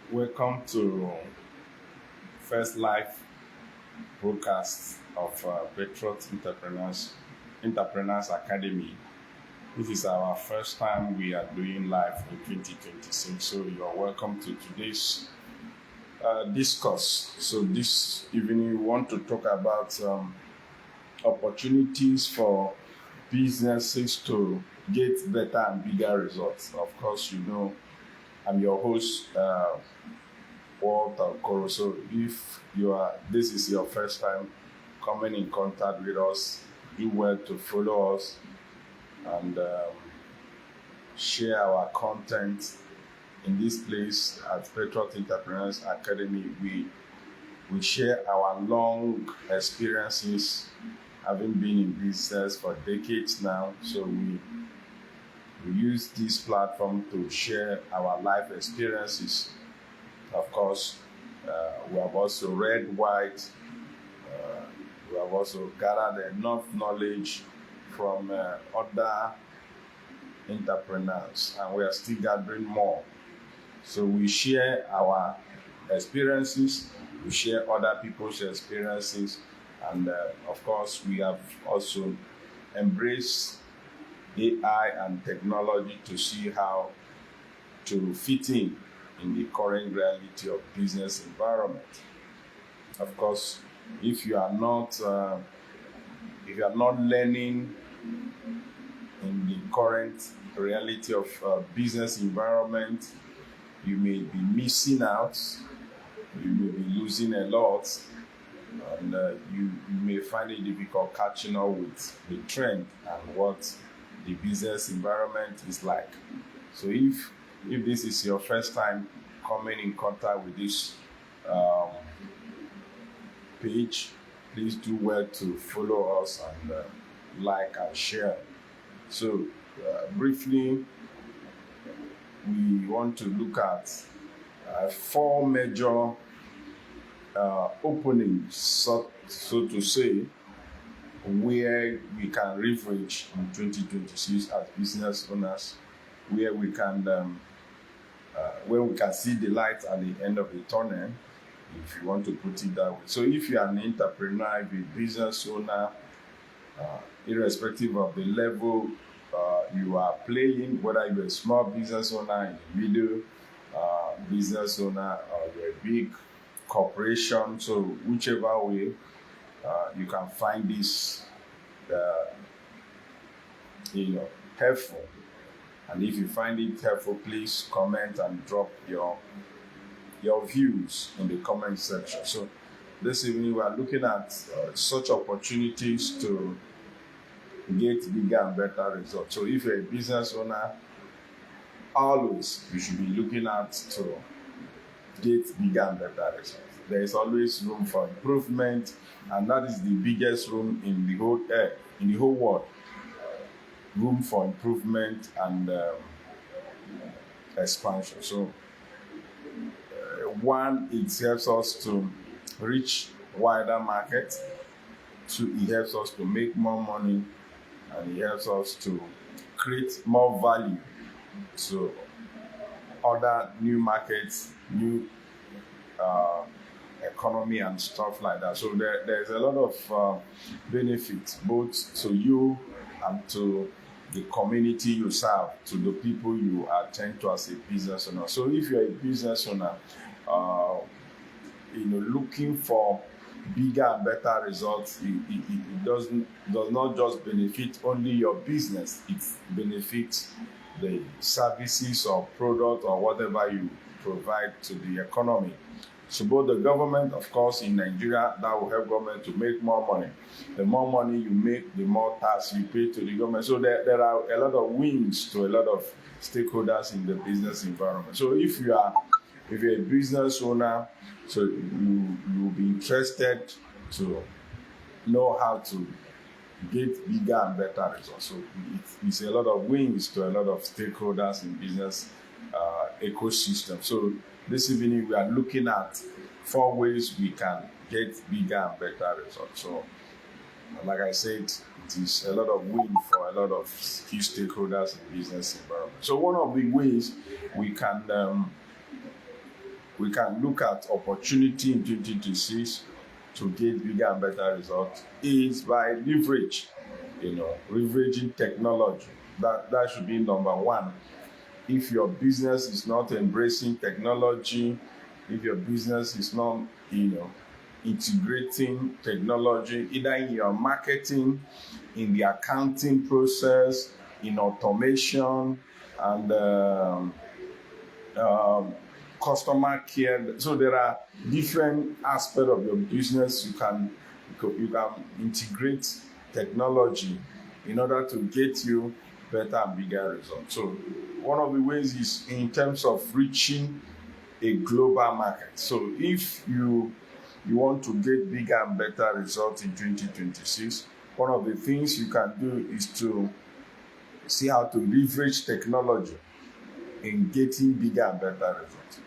Welcome to first live broadcast of Patriot Entrepreneurs Academy. This is our first time we are doing live in 2026, so you are welcome to today's discourse. So this evening we want to talk about opportunities for businesses to get better and bigger results. Of course, you know I'm your host. Walter Koro. So if this is your first time coming in contact with us, do well to follow us and share our content in this place at Patriot Entrepreneurs Academy. We share our long experiences, having been in business for decades now. So we use this platform to share our life experiences. Of course, we have also read wide. We have also gathered enough knowledge from other entrepreneurs, and we are still gathering more. So we share our experiences, we share other people's experiences, and of course, we have also embraced AI and technology to see how to fit in the current reality of business environment. Of course, if you are not learning in the current reality of business environment, you may be missing out. You may be losing a lot, and you may find it difficult catching up with the trend and what the business environment is like. So if this is your first time coming in contact with this page, please do well to follow us and like and share. So briefly, we want to look at four major openings, so to say, where we can leverage in 2026 as business owners, where we can see the light at the end of the tunnel, if you want to put it that way. So if you are an entrepreneur, if you're a business owner, irrespective of the level you are playing, whether you're a small business owner, a middle business owner, or you're a big corporation, so whichever way, you can find this helpful. And if you find it helpful, please comment and drop your views in the comment section. So this evening we are looking at such opportunities to get bigger and better results. So if you're a business owner, always you should be looking at to get bigger and better results. There is always room for improvement, and that is the biggest room in the whole world. Room for improvement and expansion. So, one, it helps us to reach wider markets. Two, it helps us to make more money, and it helps us to create more value to other new markets, new economy and stuff like that. So there's a lot of benefits both to you and to the community you serve, to the people you attend to as a business owner. So if you're a business owner, looking for bigger and better results, it does not just benefit only your business, it benefits the services or product or whatever you provide to the economy. So both the government, of course, in Nigeria, that will help government to make more money. The more money you make, the more tax you pay to the government. So there are a lot of wins to a lot of stakeholders in the business environment. So if you're a business owner, so you'll be interested to know how to get bigger and better results. So it's a lot of wins to a lot of stakeholders in business ecosystem. So this evening we are looking at 4 ways we can get bigger and better results. So like I said, it is a lot of win for a lot of key stakeholders in business environment. So one of the ways we can we can look at opportunity in 2026 to get bigger and better results is by leverage, leveraging technology. That should be number one. If your business is not embracing technology, if your business is not, integrating technology, either in your marketing, in the accounting process, in automation, and customer care. So there are different aspects of your business you can integrate technology in order to get you better and bigger results. So one of the ways is in terms of reaching a global market. So if you want to get bigger and better results in 2026, one of the things you can do is to see how to leverage technology in getting bigger and better results.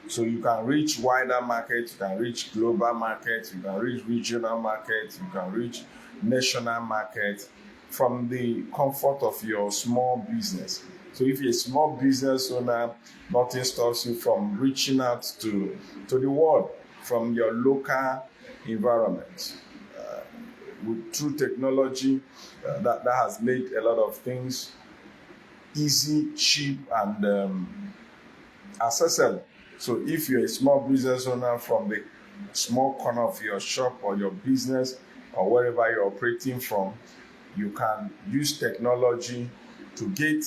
So you can reach wider markets, you can reach global markets, you can reach regional markets, you can reach national markets from the comfort of your small business. So if you're a small business owner, nothing stops you from reaching out to the world from your local environment. Through technology, that has made a lot of things easy, cheap, and accessible. So if you're a small business owner, from the small corner of your shop or your business or wherever you're operating from, you can use technology to get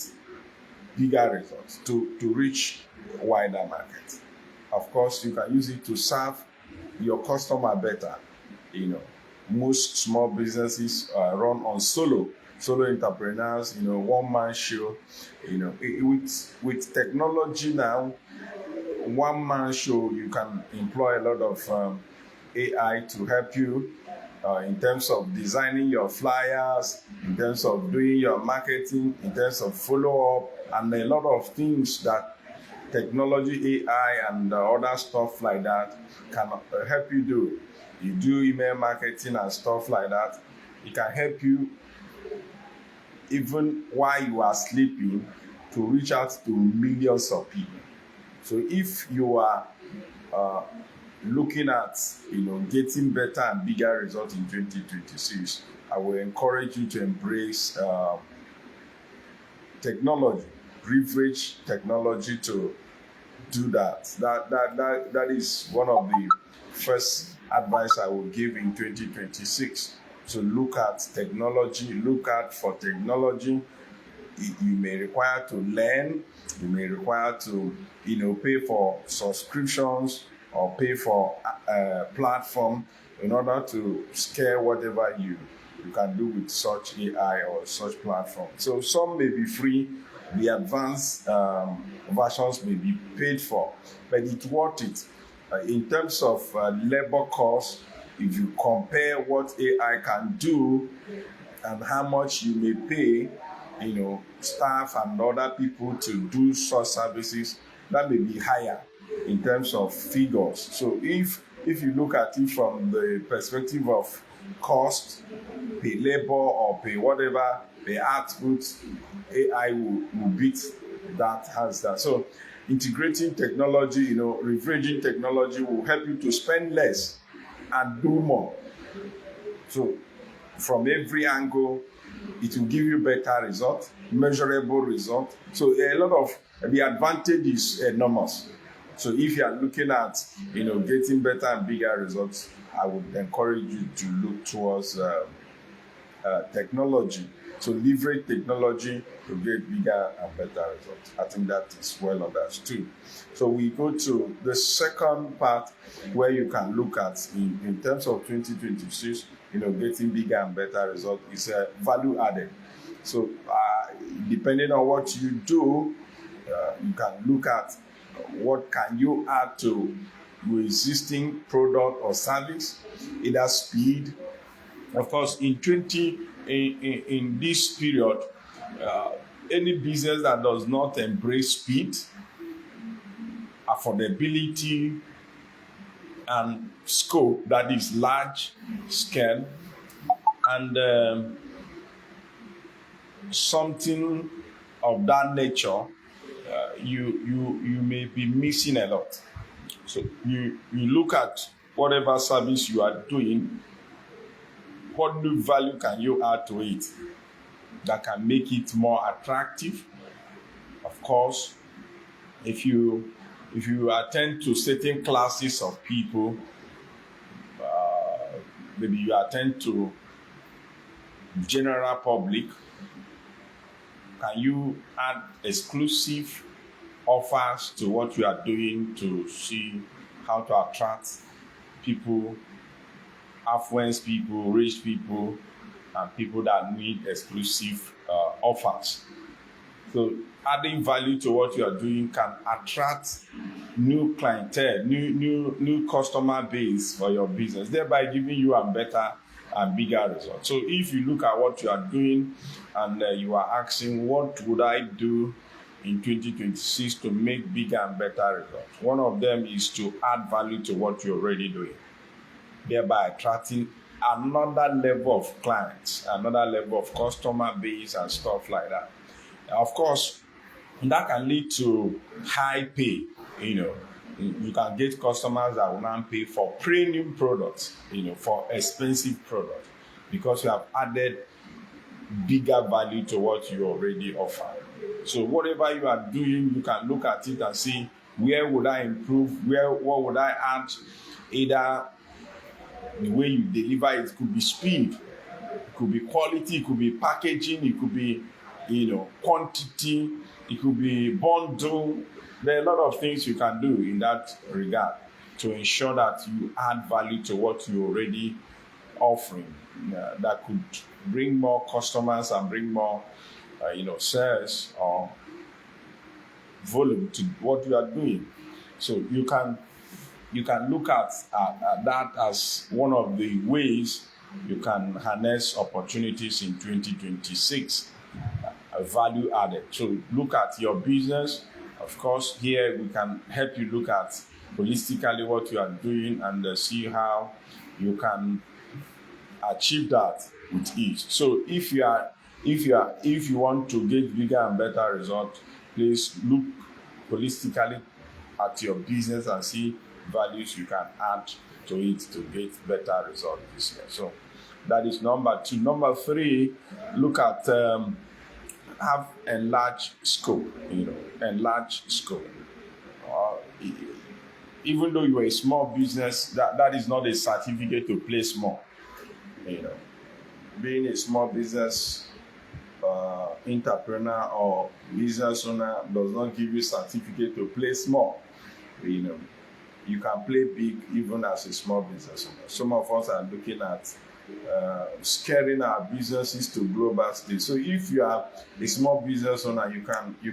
bigger results, to reach wider markets. Of course, you can use it to serve your customer better. Most small businesses run on solo entrepreneurs, one-man show. With technology now, one-man show, you can employ a lot of AI to help you in terms of designing your flyers, in terms of doing your marketing, in terms of follow-up, and a lot of things that technology, AI, and other stuff like that can help you do. You do email marketing and stuff like that. It can help you even while you are sleeping to reach out to millions of people. So if you are looking at getting better and bigger results in 2026, I will encourage you to embrace technology, leverage technology to do that. That is one of the first advice I will give in 2026. So look at technology, for technology. You may require to learn, you may require to pay for subscriptions or pay for a platform in order to scale whatever you can do with such AI or such platform. So some may be free, the advanced versions may be paid for, but it's worth it. In terms of labor costs, if you compare what AI can do and how much you may pay, staff and other people to do such services, that may be higher in terms of figures. So if you look at it from the perspective of cost, pay labor or pay whatever, the output, AI will beat that, has that. So integrating technology, leveraging technology will help you to spend less and do more. So from every angle, it will give you better results, measurable results. So a lot of the advantage is enormous. So if you are looking at getting better and bigger results, I would encourage you to look towards technology. So leverage technology to get bigger and better results. I think that is well understood. So we go to the second part where you can look at in terms of 2026, getting bigger and better results is value added. So depending on what you do, you can look at what can you add to your existing product or service, either speed. Of course, in this period, any business that does not embrace speed, affordability, and scope, that is large scale, and something of that nature, you may be missing a lot. So you look at whatever service you are doing, what new value can you add to it that can make it more attractive? Of course, if you attend to certain classes of people, maybe you attend to general public, can you add exclusive offers to what you are doing to see how to attract people, affluent people, rich people, and people that need exclusive offers? So adding value to what you are doing can attract new clientele, new customer base for your business, thereby giving you a better and bigger result. So if you look at what you are doing and you are asking, what would I do in 2026 to make bigger and better results? One of them is to add value to what you're already doing, thereby attracting another level of clients, another level of customer base and stuff like that. Of course, that can lead to high pay. You can get customers that will now pay for premium products, for expensive products, because you have added bigger value to what you already offer. So whatever you are doing, you can look at it and see, where would I improve? What would I add? Either the way you deliver it could be speed, it could be quality, it could be packaging, it could be quantity, it could be bundle. There are a lot of things you can do in that regard to ensure that you add value to what you're already offering. That could bring more customers and bring more sales or volume to what you are doing. So you can look at that as one of the ways you can harness opportunities in 2026. Value added. So look at your business. Of course, here we can help you look at holistically what you are doing and see how you can achieve that with ease. So if you want to get bigger and better results, please look holistically at your business and see values you can add to it to get better results this year. So that is number 2. Number 3, look at have enlarged scope. Enlarged scope. Even though you are a small business, that is not a certificate to play small. Being a small business entrepreneur or business owner does not give you certificate to play small. You can play big even as a small business owner. Some of us are looking at scaling our businesses to global stage. So if you are a small business owner, you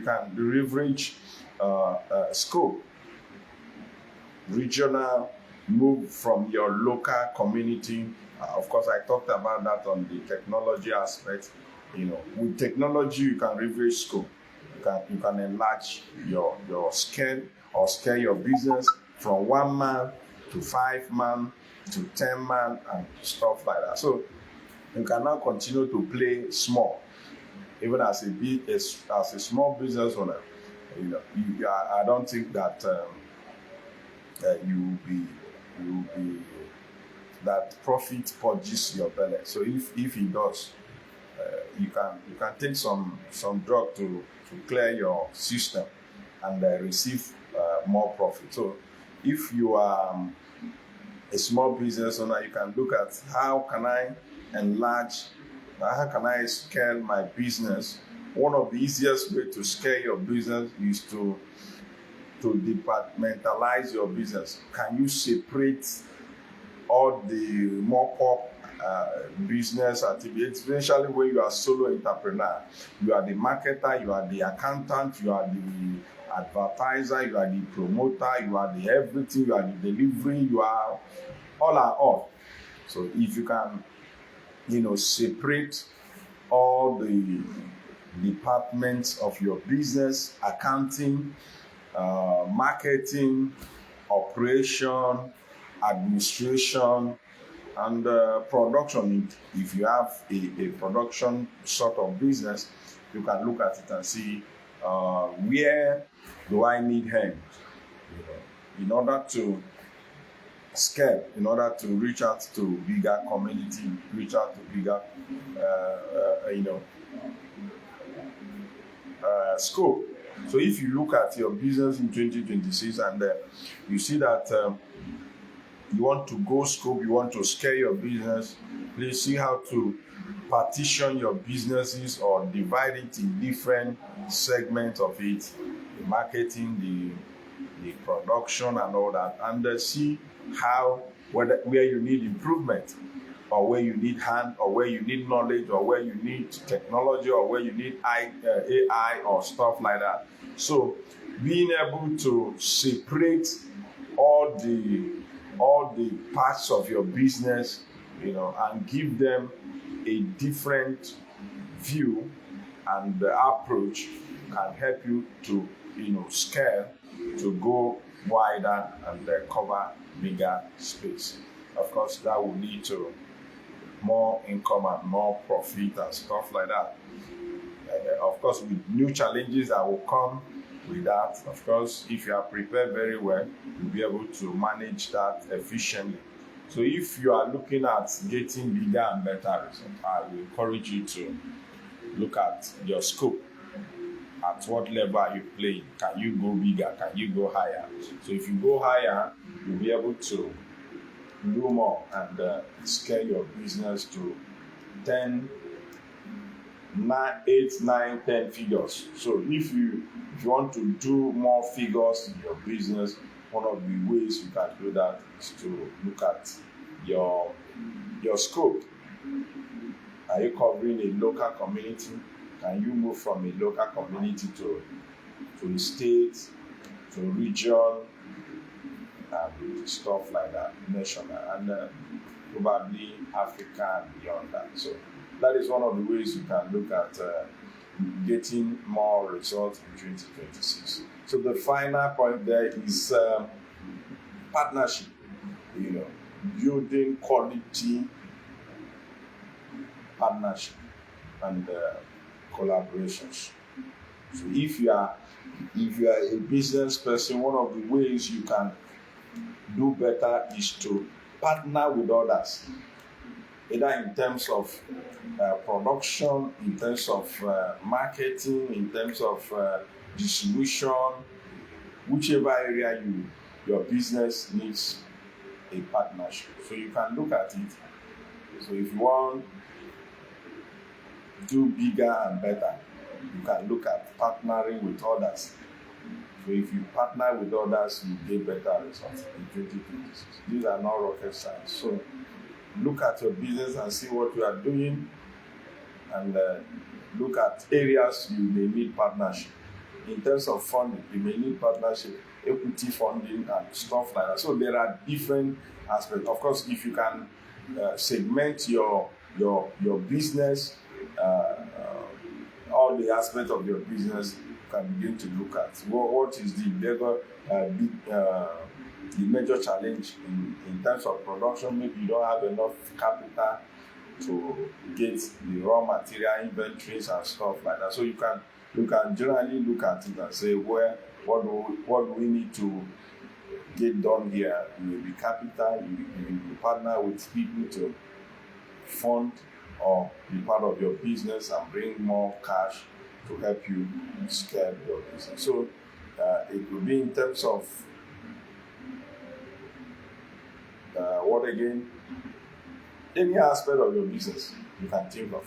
can leverage scope, regional, move from your local community. Of course, I talked about that on the technology aspect. With technology, you can leverage scope. You can enlarge your scale or scale your business from 1 man to 5 man to 10 man and stuff like that. So you can now continue to play small, even as a small business owner. I don't think that you will be that profit purges your belly. So if it does, you can take some drug to clear your system and receive more profit. So if you are a small business owner, you can look at how can I scale my business. One of the easiest way to scale your business is to departmentalize your business. Can you separate all the mop-up business activities, especially when you are solo entrepreneur? You are the marketer, you are the accountant, you are the advertiser, you are the promoter, you are the everything, you are the delivery, you are all. So if you can, separate all the departments of your business, accounting, marketing, operation, administration, and production. If you have a production sort of business, you can look at it and see where do I need hands. in order to scale, in order to reach out to bigger community, reach out to bigger, scope. So if you look at your business in 2026 and you see that you want to go scope, you want to scale your business, please see how to partition your businesses or divide it in different segments of it, the marketing, the production and all that, and see how, where you need improvement, or where you need hand, or where you need knowledge, or where you need technology, or where you need AI or stuff like that. So being able to separate all the parts of your business, and give them a different view and approach can help you to, scale, to go wider and cover bigger space. Of course, that will lead to more income and more profit and stuff like that. Of course, with new challenges that will come with that, of course, if you are prepared very well, you'll be able to manage that efficiently. So if you are looking at getting bigger and better results, I will encourage you to look at your scope. At what level are you playing? Can you go bigger? Can you go higher? So if you go higher, you'll be able to do more and scale your business to 10, 8, 9, 10 figures. So if you want to do more figures in your business, one of the ways you can do that is to look at your scope. Are you covering a local community? Can you move from a local community to a state, to a region, and stuff like that, national, and probably Africa and beyond that. So that is one of the ways you can look at getting more results in 2026. So the final point there is partnership, building quality partnership and collaborations. So if you are a business person, one of the ways you can do better is to partner with others, either in terms of production, in terms of marketing, in terms of distribution, whichever area your business needs a partnership. So you can look at it. So if you want to do bigger and better, you can look at partnering with others. So if you partner with others, you get better results in 2026. These are not rocket science. So look at your business and see what you are doing, and look at areas you may need partnership. In terms of funding, you may need partnership, equity funding, and stuff like that. So there are different aspects. Of course, if you can segment your business, all the aspects of your business, you can begin to look at what is the major challenge in terms of production. Maybe you don't have enough capital to get the raw material inventories and stuff like that. So you can generally look at it and say, what do we need to get done here? You will be capital, you will partner with people to fund or be part of your business and bring more cash to help you scale your business. So it will be in terms of what again? Any aspect of your business you can think of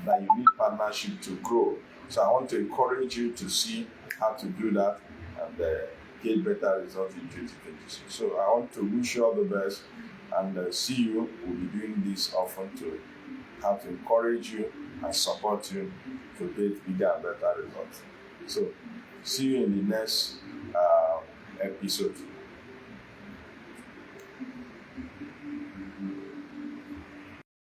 that you need partnership to grow. So I want to encourage you to see how to do that and get better results in 2026. So I want to wish you all the best and see you. We'll be doing this often to have to encourage you and support you to get bigger and better results. So see you in the next episode.